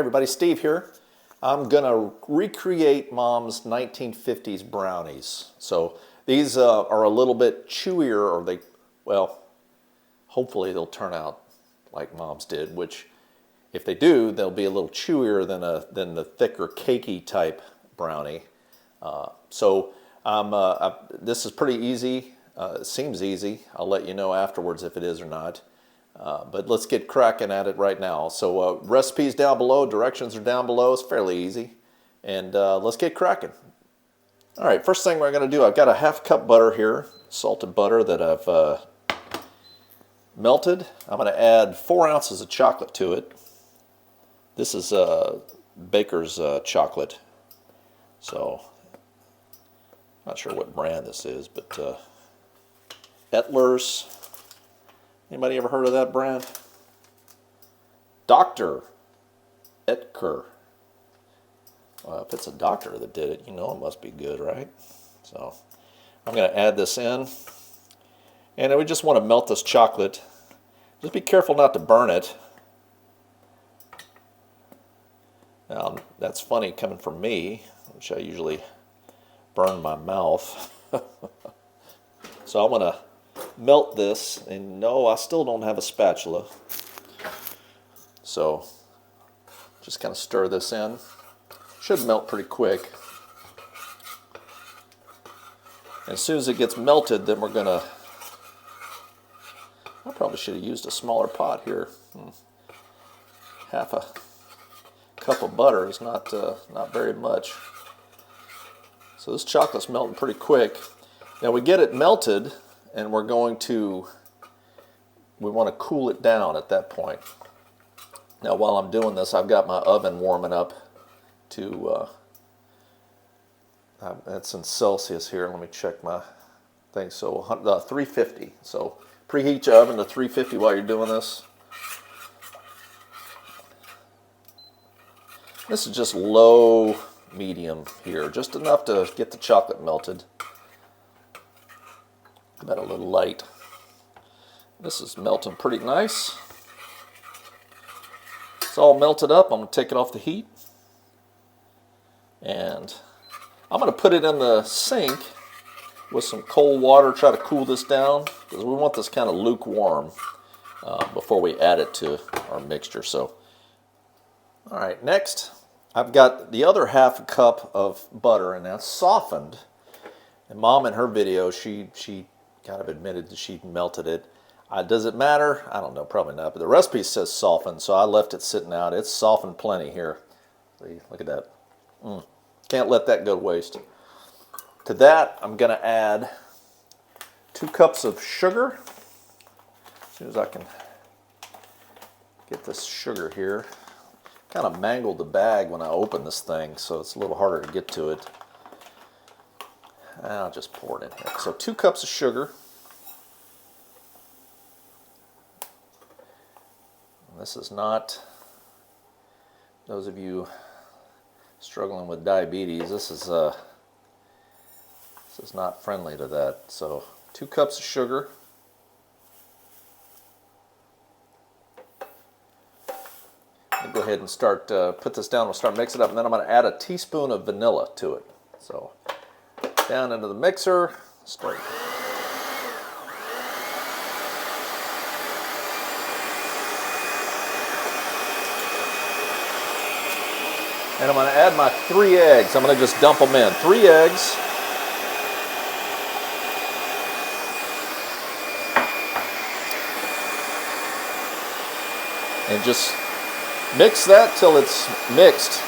everybody, Steve here. I'm gonna recreate Mom's 1950s brownies. So these are a little bit chewier, or well, hopefully they'll turn out like Mom's did, which if they do, they'll be a little chewier than the thicker cakey type brownie. This is pretty easy. It seems easy. I'll let you know afterwards if it is or not. But let's get cracking at it right now. So recipes down below, directions are down below. It's fairly easy. And let's get cracking. All right, first thing we're going to do, I've got a half cup butter here, salted butter that I've melted. I'm going to add 4 ounces of chocolate to it. This is Baker's chocolate. So, not sure what brand this is, but Ettlers. Anybody ever heard of that brand? Dr. Etker. Well, if it's a doctor that did it, you know it must be good, right? So I'm going to add this in. And we just want to melt this chocolate. Just be careful not to burn it. Now, that's funny coming from me, which I usually burn my mouth. So I'm going to melt this, and no, I still don't have a spatula. So just kind of stir this in. Should melt pretty quick. And as soon as it gets melted, then we're gonna, I probably should have used a smaller pot here. Half a cup of butter is not very much. So this chocolate's melting pretty quick. Now we get it melted, and we want to cool it down at that point. Now while I'm doing this, I've got my oven warming up to, that's in Celsius here. Let me check my thing. So 350. So preheat your oven to 350 while you're doing this. This is just low medium here, just enough to get the chocolate melted. About a little light. This is melting pretty nice. It's all melted up. I'm going to take it off the heat. And I'm going to put it in the sink with some cold water, try to cool this down, because we want this kind of lukewarm before we add it to our mixture. So, all right, next I've got the other half a cup of butter, and that's softened. And Mom in her video, she kind of admitted that she melted it. Does it matter? I don't know, probably not. But the recipe says softened, so I left it sitting out. It's softened plenty here. See, look at that. Can't let that go to waste. To that, I'm going to add 2 cups of sugar. As soon as I can get this sugar here. Kind of mangled the bag when I opened this thing, so it's a little harder to get to it. I'll just pour it in here. So 2 cups of sugar. And this is not, those of you struggling with diabetes, this is not friendly to that. So 2 cups of sugar. I'll go ahead and start, put this down, we'll start mixing it up, and then I'm going to add a teaspoon of vanilla to it. So down into the mixer, straight. And I'm going to add my 3 eggs. I'm going to just dump them in. 3 eggs. And just mix that till it's mixed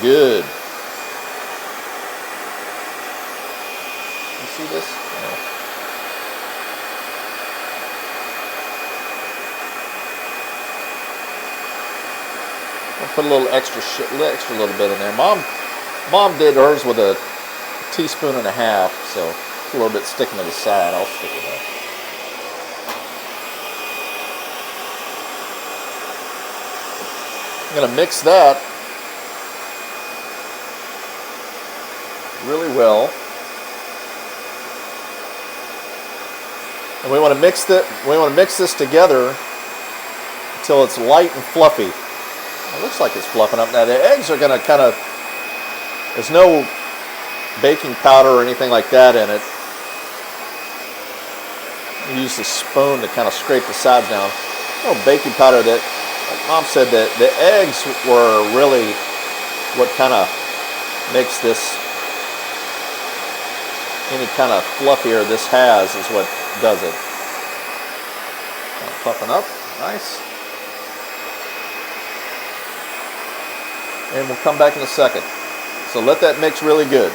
good. You see this? Yeah. I'll put a little extra little bit in there. Mom did hers with a teaspoon and a half, so it's a little bit sticking to the side. I'll stick it up. I'm going to mix that really well. And we want to mix this together until it's light and fluffy. It looks like it's fluffing up. Now the eggs are going to kind of, there's no baking powder or anything like that in it. You use the spoon to kind of scrape the sides down. No baking powder. That, like Mom said, that the eggs were really what kind of makes this, any kind of fluffier this has is what does it. Kind of puffing up, nice. And we'll come back in a second. So let that mix really good.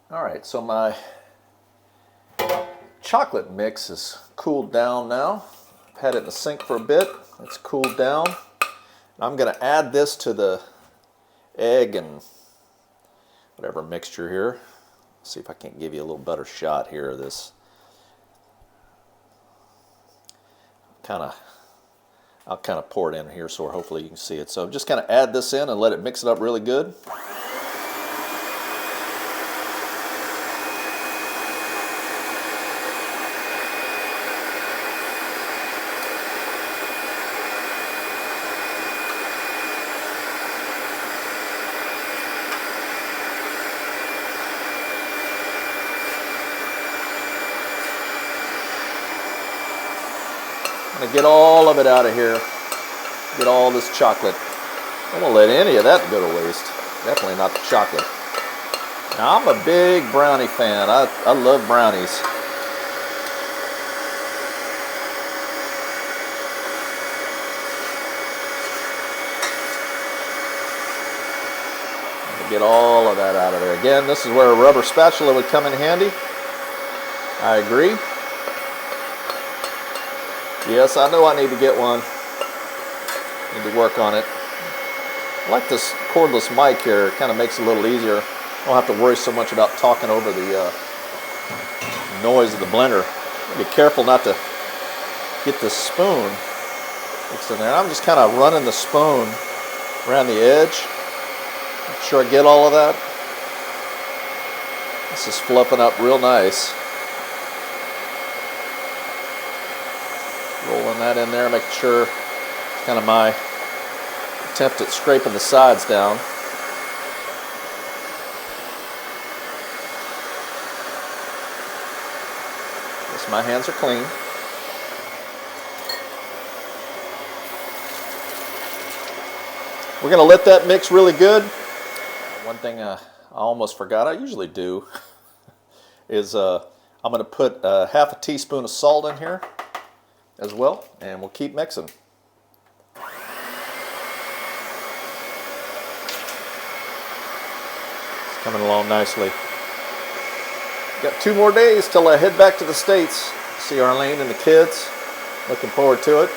All right, so my chocolate mix is cooled down now. I've had it in the sink for a bit. It's cooled down. I'm going to add this to the egg and whatever mixture here. See if I can't give you a little better shot here of this. I'll kind of pour it in here so hopefully you can see it. So just kind of add this in and let it mix it up really good. I'm going to get all of it out of here. Get all this chocolate. I won't let any of that go to waste. Definitely not the chocolate. Now, I'm a big brownie fan. I love brownies. Get all of that out of there. Again, this is where a rubber spatula would come in handy. I agree. Yes, I know I need to get one. Need to work on it. I like this cordless mic here. It kind of makes it a little easier. I don't have to worry so much about talking over the noise of the blender. Be careful not to get the spoon mixed in there. I'm just kind of running the spoon around the edge. Make sure I get all of that. This is fluffing up real nice. Rolling that in there, making sure it's kind of my attempt at scraping the sides down. Guess my hands are clean. We're going to let that mix really good. One thing I almost forgot, I usually do, is I'm going to put half a teaspoon of salt in here as well, and we'll keep mixing. It's coming along nicely. Got 2 more days till I head back to the States. See Arlene and the kids. Looking forward to it.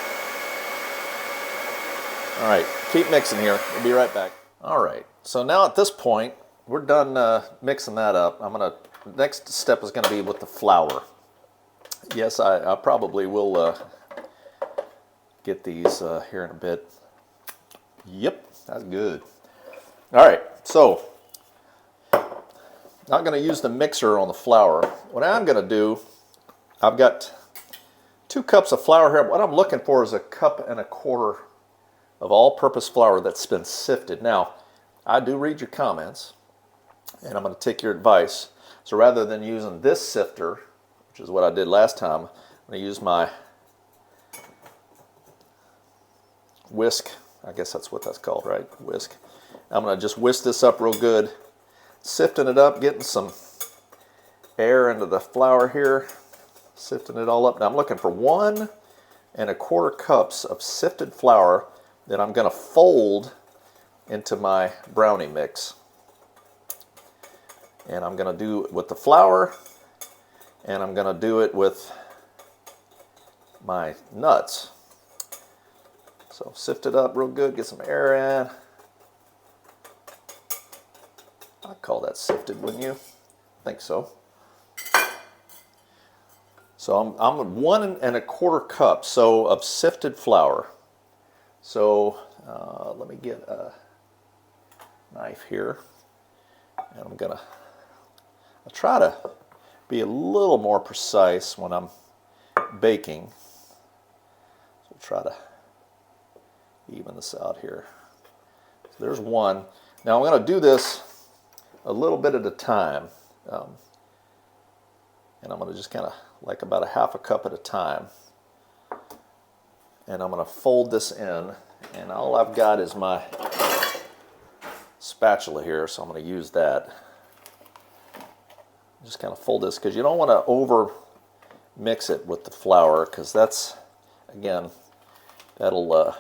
All right, keep mixing here. We'll be right back. All right, so now at this point, we're done mixing that up. Next step is going to be with the flour. Yes, I probably will get these here in a bit. Yep, that's good. All right, so not going to use the mixer on the flour. What I'm going to do, I've got 2 cups of flour here. What I'm looking for is 1.25 cups of all-purpose flour that's been sifted. Now, I do read your comments, and I'm going to take your advice. So rather than using this sifter, which is what I did last time, I'm going to use my whisk. I guess that's what that's called, right? Whisk. I'm going to just whisk this up real good, sifting it up, getting some air into the flour here, sifting it all up. Now I'm looking for 1.25 cups of sifted flour that I'm going to fold into my brownie mix. And I'm going to do it with the flour, and I'm going to do it with my nuts. So sift it up real good, get some air in. I'd call that sifted, wouldn't you? I think so. So I'm at 1.25 cups of sifted flour. So let me get a knife here, and I'll try to be a little more precise when I'm baking. So we'll try to even this out here. there's one. Now I'm going to do this a little bit at a time. And I'm going to just kind of like about a half a cup at a time. And I'm going to fold this in. And all I've got is my spatula here, so I'm going to use that. Just kind of fold this because you don't want to over mix it with the flour, because that's, again, that'll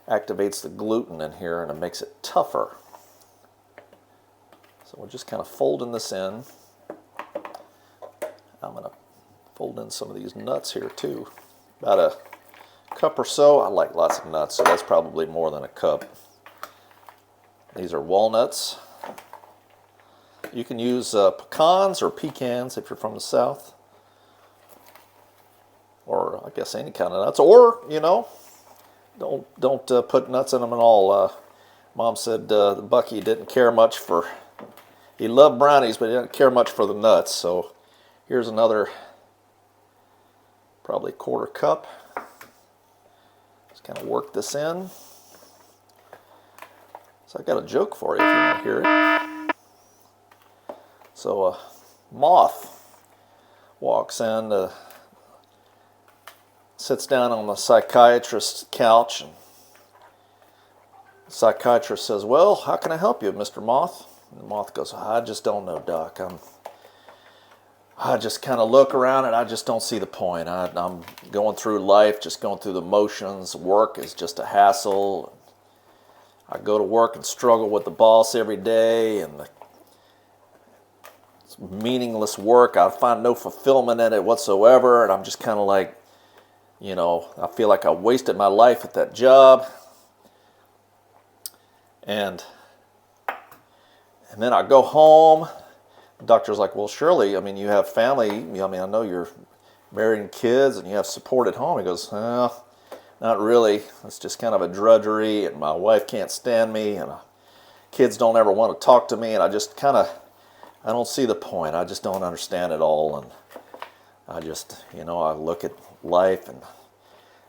activates the gluten in here and it makes it tougher. So we're just kind of folding this in. I'm going to fold in some of these nuts here too. About a cup or so. I like lots of nuts, so that's probably more than a cup. These are walnuts. You can use pecans or pecans if you're from the South. Or I guess any kind of nuts. Or, you know, don't put nuts in them at all. Mom said Bucky didn't care much for, he loved brownies, but he didn't care much for the nuts. So here's another, probably quarter cup. Just kind of work this in. So I got a joke for you if you want to hear it. So a moth walks in, sits down on the psychiatrist's couch, and the psychiatrist says, "Well, how can I help you, Mr. Moth?" And the moth goes, "I just don't know, Doc. I just kind of look around and I just don't see the point. I'm going through life, just going through the motions. Work is just a hassle. I go to work and struggle with the boss every day, and it's meaningless work. I find no fulfillment in it whatsoever, and I'm just kind of like, you know, I feel like I wasted my life at that job. And then I go home. The doctor's like, "Well, surely, I mean, you have family. I mean, I know you're married and kids and you have support at home." He goes, "Well, not really. It's just kind of a drudgery, and my wife can't stand me, and kids don't ever want to talk to me, and I just kind of, I don't see the point. I just don't understand it all, and I just, you know, I look at life and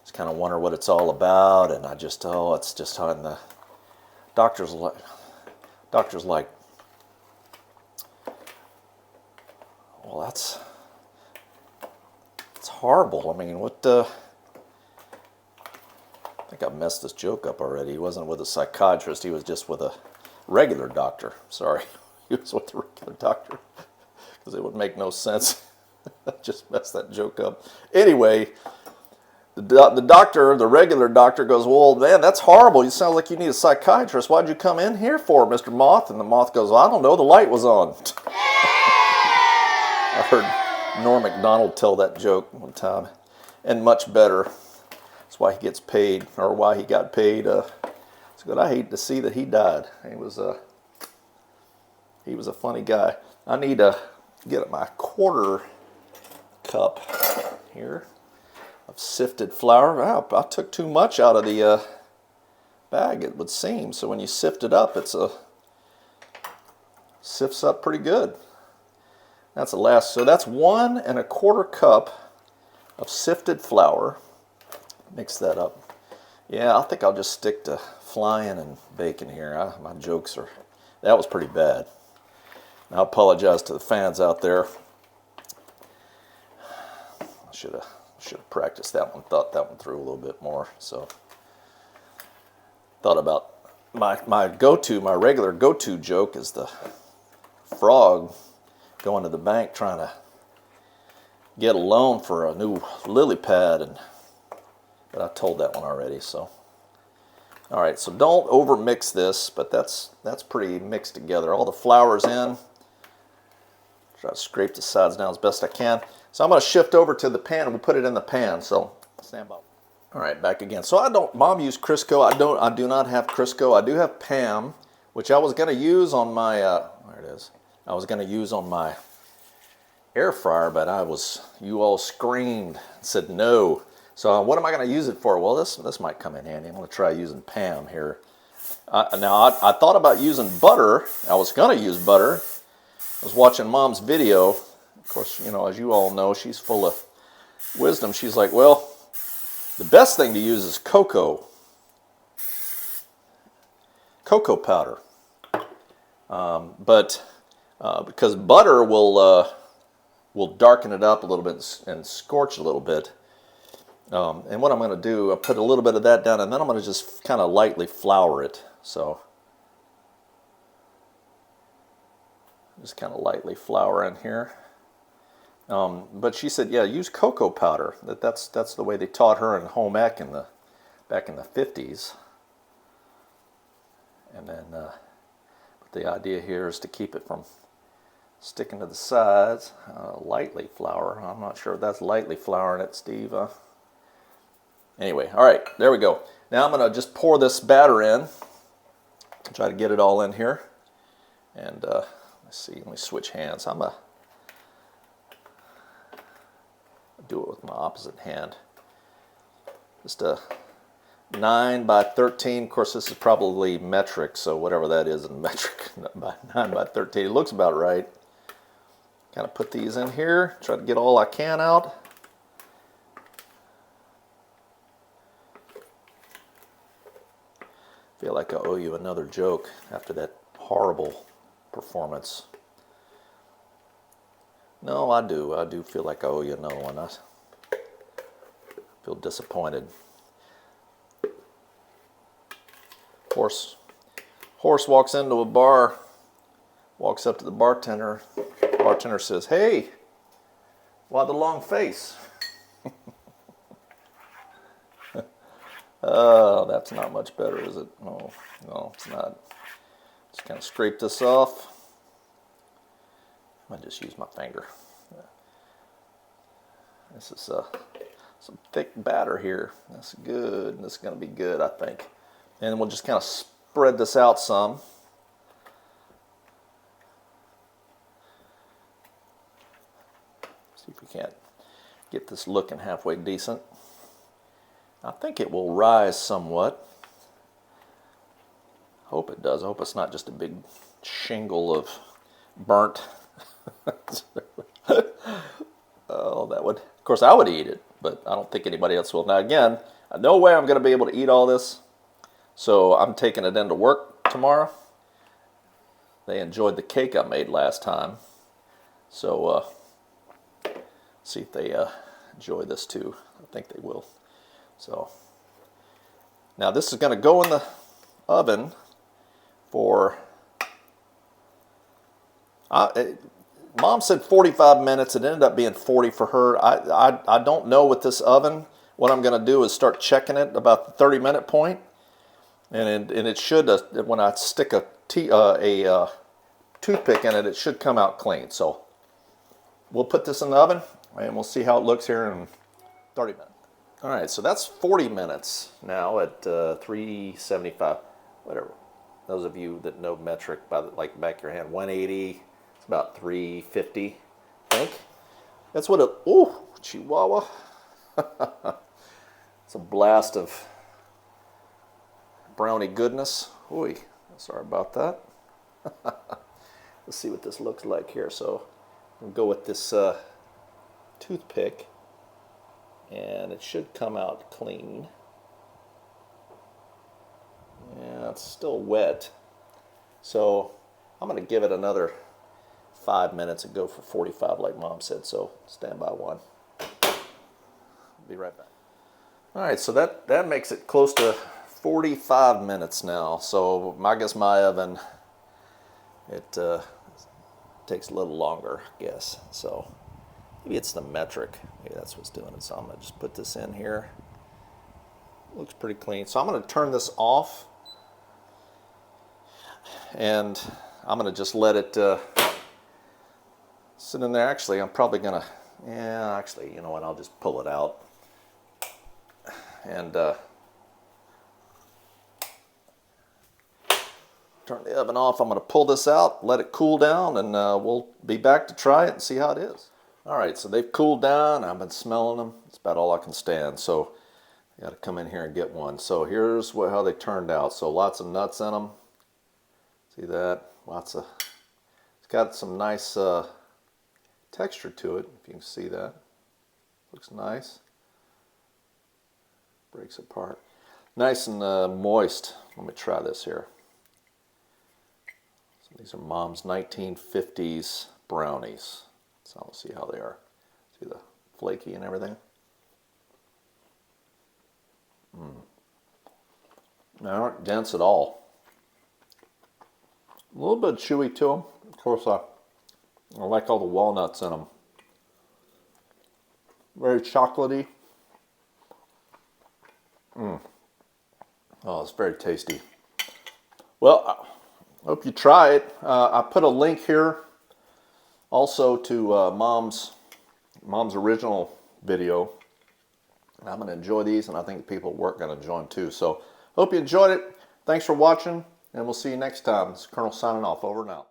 just kind of wonder what it's all about, and I just, oh, it's just," and the doctor's like, "Well, it's horrible. I mean, what, I think I messed this joke up already. He wasn't with a psychiatrist, he was just with a regular doctor. Sorry, he was with a regular doctor, because it would make no sense." I just messed that joke up. Anyway, the doctor, the regular doctor, goes, "Well, man, that's horrible. You sound like you need a psychiatrist. Why'd you come in here for, Mr. Moth?" And the moth goes, "I don't know, the light was on." I heard Norm Macdonald tell that joke one time, and much better. That's why he gets paid, or why he got paid. It's good. I hate to see that he died. He was a funny guy. I need to get my quarter cup here of sifted flour. Wow, I took too much out of the bag, it would seem. So when you sift it up, sifts up pretty good. That's the last. So that's 1 1/4 cup of sifted flour. Mix that up. Yeah, I think I'll just stick to flying and baking here. My jokes are, that was pretty bad. I apologize to the fans out there. I should have practiced that one, thought that one through a little bit more. So thought about my regular go-to joke is the frog going to the bank trying to get a loan for a new lily pad, but I told that one already. So all right, so don't over mix this, but that's pretty mixed together. All the flour's in. Try to scrape the sides down as best I can. So I'm going to shift over to the pan, and we'll put it in the pan. So stand by. All right, back again. So Mom used Crisco. I do not have Crisco. I do have Pam, which I was going to use on my there it is. I was going to use on my air fryer, but you all screamed and said no. So what am I going to use it for? Well, this might come in handy. I'm going to try using Pam here. Now I thought about using butter. I was going to use butter. I was watching Mom's video. Of course, you know, as you all know, she's full of wisdom. She's like, "Well, the best thing to use is cocoa." cocoa powder. But because butter will darken it up a little bit and scorch a little bit. And what I'm going to do, I'll put a little bit of that down, and then I'm going to just kind of lightly flour it. So just kind of lightly flour in here. But she said, yeah, use cocoa powder. That's the way they taught her in home ec back in the 50s. And then but the idea here is to keep it from sticking to the sides. Lightly flour. I'm not sure if that's lightly flouring it, Steve. Anyway, all right, there we go. Now I'm going to just pour this batter in. Try to get it all in here. And let's see, let me switch hands. I'm going to do it with my opposite hand. Just a 9 by 13. Of course, this is probably metric, so whatever that is in metric, 9 by 13. It looks about right. Kind of put these in here. Try to get all I can out. Feel like I owe you another joke after that horrible performance. No, I do. I do feel like I owe you another one. I feel disappointed. Horse walks into a bar, walks up to the bartender. Bartender says, "Hey, why the long face?" Oh, that's not much better, is it? No, it's not. Just kind of scrape this off. I might just use my finger. This is some thick batter here. That's good. This is going to be good, I think. And we'll just kind of spread this out some. See if we can't get this looking halfway decent. I think it will rise somewhat. Hope it does. I hope it's not just a big shingle of burnt. Oh, that would, of course, I would eat it, but I don't think anybody else will. Now, again, no way I'm going to be able to eat all this, so I'm taking it into work tomorrow. They enjoyed the cake I made last time, so see if they enjoy this too. I think they will. So now this is going to go in the oven for, Mom said 45 minutes. It ended up being 40 for her. I don't know with this oven. What I'm going to do is start checking it about the 30-minute point. And it should, when I stick a toothpick in it, it should come out clean. So we'll put this in the oven and we'll see how it looks here in 30 minutes. All right, so that's 40 minutes now at 375, whatever. Those of you that know metric, by like back of your hand, 180, it's about 350, I think. That's what it, ooh, Chihuahua. It's a blast of brownie goodness. Ooh, sorry about that. Let's see what this looks like here. So we'll go with this toothpick. And it should come out clean. Yeah, it's still wet. So I'm going to give it another 5 minutes and go for 45 like Mom said. So stand by one. Be right back. All right, so that makes it close to 45 minutes now. So I guess my oven, it takes a little longer, I guess. So maybe it's the metric. Maybe that's what's doing it. So I'm going to just put this in here. Looks pretty clean. So I'm going to turn this off. And I'm going to just let it sit in there. Actually, I'm probably going to, yeah, actually, you know what? I'll just pull it out. And turn the oven off. I'm going to pull this out, let it cool down, and we'll be back to try it and see how it is. All right, so they've cooled down. I've been smelling them. It's about all I can stand. So I got to come in here and get one. So here's how they turned out. So lots of nuts in them. See that? Lots of. It's got some nice texture to it. If you can see that, looks nice. Breaks apart. Nice and moist. Let me try this here. These are Mom's 1950s Brownies. So let's see how they are. See the flaky and everything? They aren't dense at all. A little bit chewy to them. Of course, I like all the walnuts in them. Very chocolatey. Oh, it's very tasty. Well, I hope you try it. I put a link here also to Mom's original video. I'm going to enjoy these, and I think people at work are going to enjoy them too. So, hope you enjoyed it. Thanks for watching, and we'll see you next time. This is Colonel signing off. Over and out.